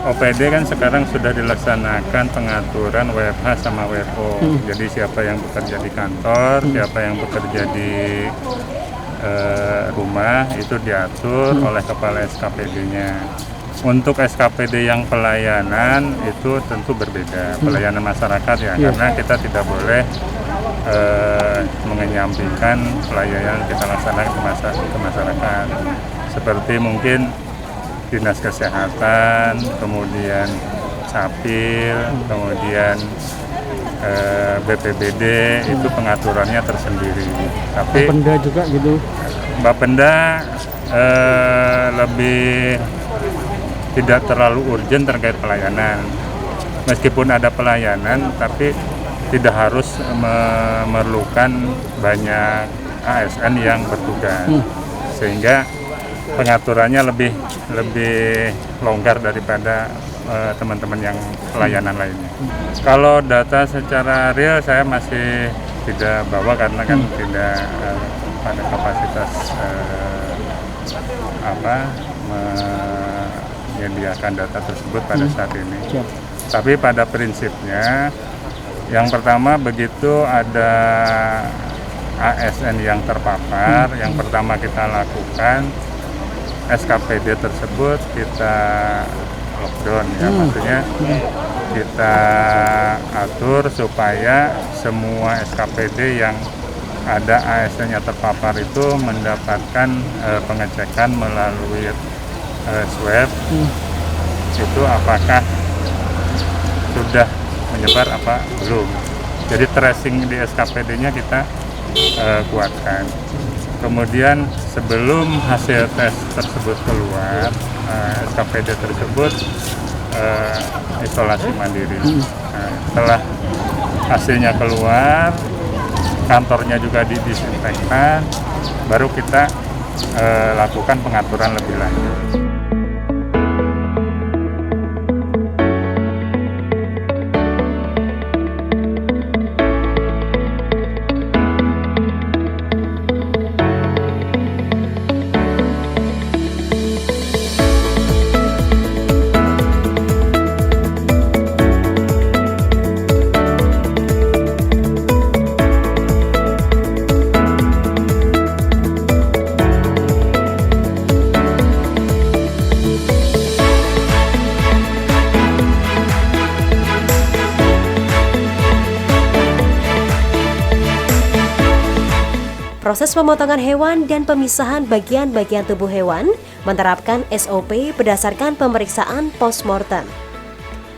OPD kan sekarang sudah dilaksanakan pengaturan WFH sama WFO. Jadi siapa yang bekerja di kantor, siapa yang bekerja di rumah itu diatur oleh kepala SKPD-nya. Untuk SKPD yang pelayanan itu tentu berbeda, pelayanan masyarakat ya, karena kita tidak boleh mengenyampingkan pelayanan kita laksanakan ke masyarakat. Seperti mungkin Dinas Kesehatan, kemudian Capil, kemudian BPBD itu pengaturannya tersendiri. Tapi Bapenda juga gitu. Bapenda lebih tidak terlalu urgent terkait pelayanan. Meskipun ada pelayanan, tapi tidak harus memerlukan banyak ASN yang bertugas, sehingga pengaturannya lebih longgar daripada teman-teman yang pelayanan lainnya. Kalau data secara real saya masih tidak bawa karena kan tidak pada kapasitas menyediakan data tersebut pada saat ini. Tapi pada prinsipnya, yang pertama begitu ada ASN yang terpapar, yang pertama kita lakukan SKPD tersebut kita lockdown ya, maksudnya kita atur supaya semua SKPD yang ada ASN-nya terpapar itu mendapatkan pengecekan melalui swab itu apakah sudah menyebar apa belum. Jadi tracing di SKPD-nya kita kuatkan. Kemudian sebelum hasil tes tersebut keluar, SKPD tersebut isolasi mandiri. Setelah hasilnya keluar, kantornya juga didisinfektan, baru kita lakukan pengaturan lebih lanjut. Proses pemotongan hewan dan pemisahan bagian-bagian tubuh hewan menerapkan SOP berdasarkan pemeriksaan postmortem.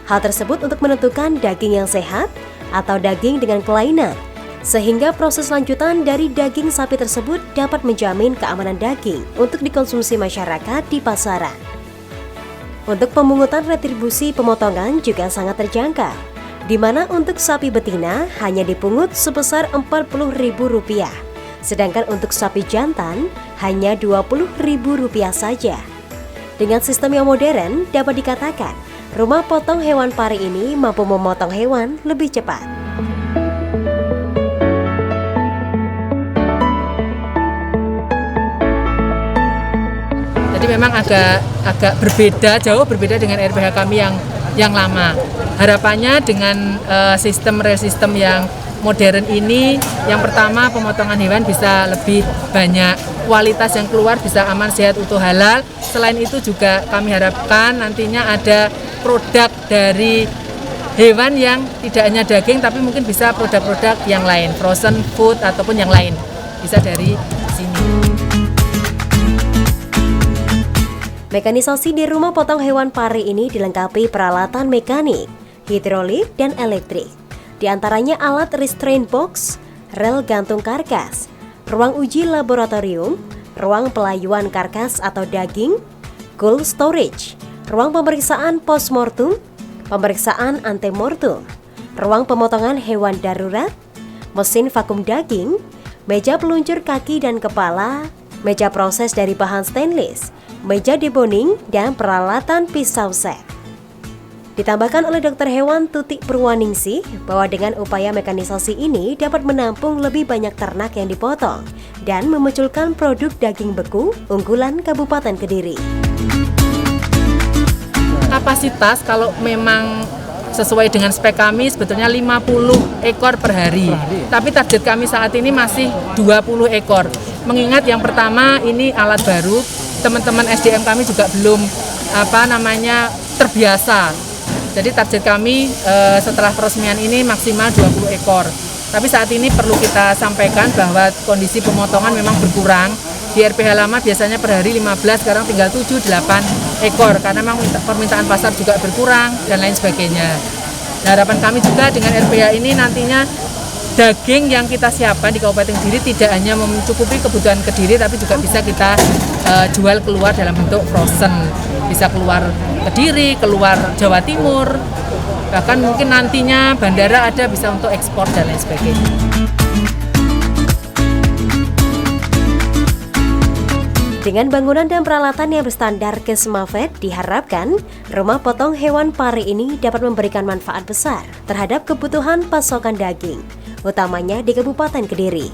Hal tersebut untuk menentukan daging yang sehat atau daging dengan kelainan, sehingga proses lanjutan dari daging sapi tersebut dapat menjamin keamanan daging untuk dikonsumsi masyarakat di pasaran. Untuk pemungutan retribusi pemotongan juga sangat terjangkau, di mana untuk sapi betina hanya dipungut sebesar Rp40.000. Sedangkan untuk sapi jantan hanya Rp20.000 saja. Dengan sistem yang modern, dapat dikatakan rumah potong hewan pari ini mampu memotong hewan lebih cepat. Jadi memang agak berbeda, jauh berbeda dengan RPH kami yang lama. Harapannya dengan real system yang modern ini, yang pertama pemotongan hewan bisa lebih banyak, kualitas yang keluar bisa aman, sehat, utuh, halal. Selain itu juga kami harapkan nantinya ada produk dari hewan yang tidak hanya daging, tapi mungkin bisa produk-produk yang lain, frozen food ataupun yang lain, bisa dari sini. Mekanisasi di rumah potong hewan pari ini dilengkapi peralatan mekanik, hidrolik, dan elektrik. Di antaranya alat restraint box, rel gantung karkas, ruang uji laboratorium, ruang pelayuan karkas atau daging, cold storage, ruang pemeriksaan postmortem, pemeriksaan antemortem, ruang pemotongan hewan darurat, mesin vakum daging, meja peluncur kaki dan kepala, meja proses dari bahan stainless, meja deboning, dan peralatan pisau set. Ditambahkan oleh dokter hewan Tutik Purwaningsih bahwa dengan upaya mekanisasi ini dapat menampung lebih banyak ternak yang dipotong dan memunculkan produk daging beku unggulan Kabupaten Kediri. kapasitas kalau memang sesuai dengan spek kami sebetulnya 50 ekor per hari. Tapi target kami saat ini masih 20 ekor. Mengingat yang pertama ini alat baru, teman-teman SDM kami juga belum terbiasa. Jadi target kami setelah peresmian ini maksimal 20 ekor. Tapi saat ini perlu kita sampaikan bahwa kondisi pemotongan memang berkurang. Di RPH lama biasanya per hari 15, sekarang tinggal 7-8 ekor karena memang permintaan pasar juga berkurang dan lain sebagainya. Nah, harapan kami juga dengan RPH ini nantinya daging yang kita siapkan di Kabupaten Kediri tidak hanya mencukupi kebutuhan Kediri, tapi juga bisa kita jual keluar dalam bentuk frozen. Bisa keluar Kediri, keluar Jawa Timur, bahkan mungkin nantinya bandara ada bisa untuk ekspor dan lain sebagainya. Dengan bangunan dan peralatan yang berstandar Kesmafed, diharapkan rumah potong hewan pari ini dapat memberikan manfaat besar terhadap kebutuhan pasokan daging, utamanya di Kabupaten Kediri.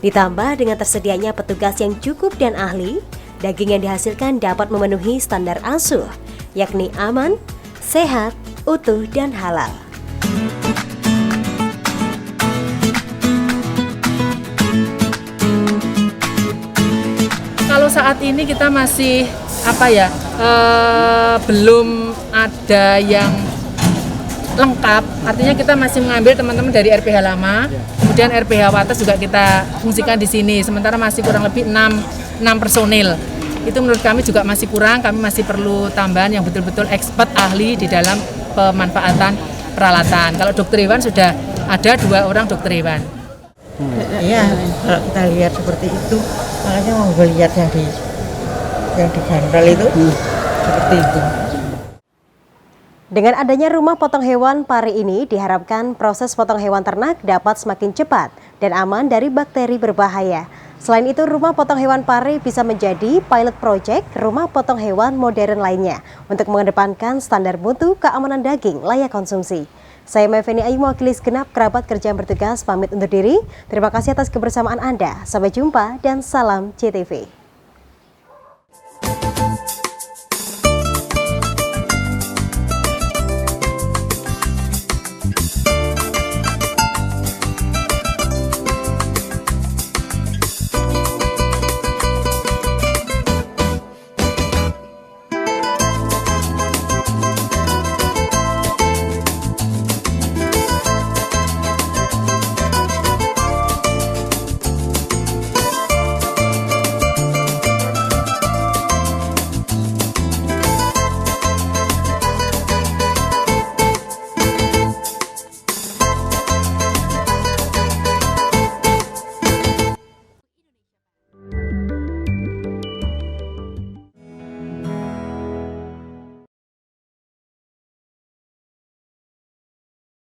Ditambah dengan tersedianya petugas yang cukup dan ahli, daging yang dihasilkan dapat memenuhi standar ASUH, yakni aman, sehat, utuh, dan halal. Kalau saat ini kita masih belum ada yang lengkap, artinya kita masih mengambil teman-teman dari RPH lama, kemudian RPH Wates juga kita fungsikan di sini, sementara masih kurang lebih 6 personil. Itu menurut kami juga masih kurang, kami masih perlu tambahan yang betul-betul expert ahli di dalam pemanfaatan peralatan. Kalau dokter hewan sudah ada 2 orang dokter hewan. Iya, kalau kita lihat seperti itu, makanya mau lihat yang diganjal itu seperti itu. Dengan adanya rumah potong hewan pari ini, diharapkan proses potong hewan ternak dapat semakin cepat dan aman dari bakteri berbahaya. Selain itu, rumah potong hewan pari bisa menjadi pilot project rumah potong hewan modern lainnya untuk mengedepankan standar mutu keamanan daging layak konsumsi. Saya Meveni Ayu, mewakili segenap kerabat kerja yang bertugas, pamit undur diri. Terima kasih atas kebersamaan Anda. Sampai jumpa dan salam CTV.